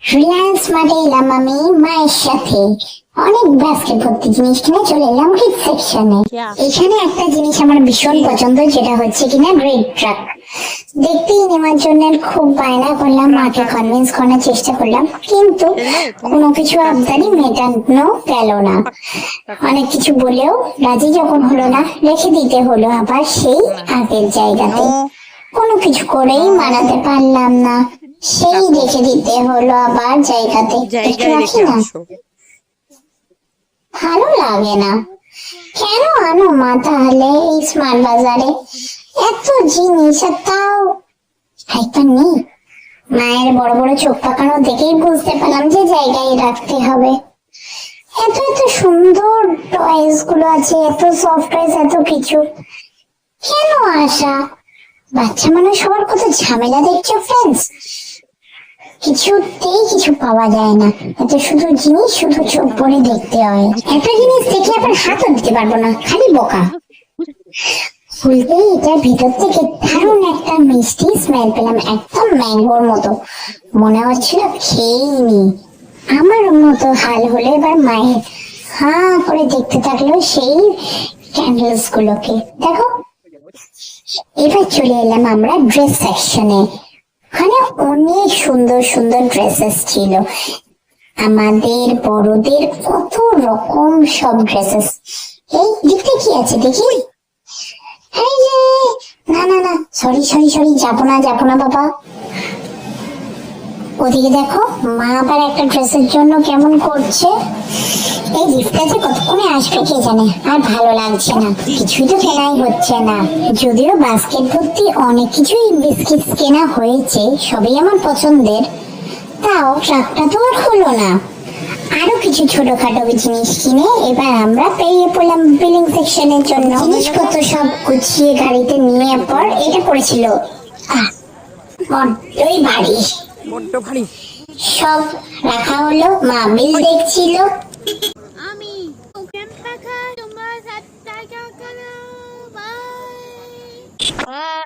রিলায়েন্স মার্টে এলাম আমি মায়ের সাথে। অনেক বাস্কেট ভর্তি জিনিস কিনে চলে এলাম কিড সেকশনে। এখানে একটা জিনিস আমার ভীষণ পছন্দ, যেটা হচ্ছে কিনা রেড ট্রাক। দেখতেই নেওয়ার জন্য খুব বায়না করলাম, মাকে কনভিন্স করার চেষ্টা করলাম, কিন্তু কোনো কিছু আবদারই মেটানো গেল না। অনেক কিছু বলেও রাজি যখন হলো না, রেখে দিতে হলো আবার সেই আগের জায়গাতে। কোনো কিছু করেই মানাতে পারলাম না, সেই রেখে দিতে হলো আবার জায়গাতে। একটু রাখি না, ভালো লাগে না। কেন আনো মা তাহলে এই স্মার্ট বাজারে এত জিনিস, আর তাও একটা নেই। মায়ের বড় বড় চোখ পাকানো দেখেই বুঝতে পারলাম যে জায়গায় রাখতে হবে। এত এত সুন্দর টয়েস গুলো আছে, এত সফট টয়েস, এত কিছু। কেন আসা? বাচ্চা মানুষ সবার কত ঝামেলা দেখছো ফ্রেন্ডস, কিছুতেই কিছু পাওয়া যায় না। এত শুধু জিনিস, শুধু চোখ পরে দেখতে হয়। এত জিনিস দেখে আবার হাতও দিতে পারবো না, খালি বোকা। খুলতেই এটার ভিতর থেকে দারুণ একটা মিষ্টি স্মেল পেলাম, একদম ম্যাঙ্গোর মতো। মনে হচ্ছিল খেয়েই নি। আমার মতো হাল হলে এবার মায়ের হা করে দেখতে থাকলো সেই ক্যান্ডেলস গুলোকে। দেখো, এবার চলে এলাম আমরা ড্রেস সেকশনে। ওখানে অনেক সুন্দর সুন্দর ড্রেসেস ছিল, আমাদের বড়দের কত রকম সব ড্রেসেস। এই দিকটা কি আছে দেখি। এই যে, না না না, সরি সরি সরি, যাবো না বাবা। ওদিকে দেখো, মা আবার একটা ড্রেসের জন্য কেমন করছে। এই লিফটটা যে কতক্ষণে আসবে কে জানে, আর ভালো লাগছে না, কিছুই তো কেনাই হচ্ছে না। যদিও বাস্কেট ভর্তি অনেক কিছুই বিস্কিট কেনা হয়েছে, সবই আমার পছন্দের, তাও ট্রাকটা তো আর হলো না। আরো কিছু ছোটখাটো জিনিস কিনে এবার আমরা পেরিয়ে পড়লাম বিলিং সেকশনের জন্য। জিনিসপত্র সব গুছিয়ে গাড়িতে নিয়ে পর এটা পড়েছিল, বড্ডই ভারী। সব রাখা হলো, মা বিল দেখছিল। আমি তোমরা 7 টাকা করো, বাই।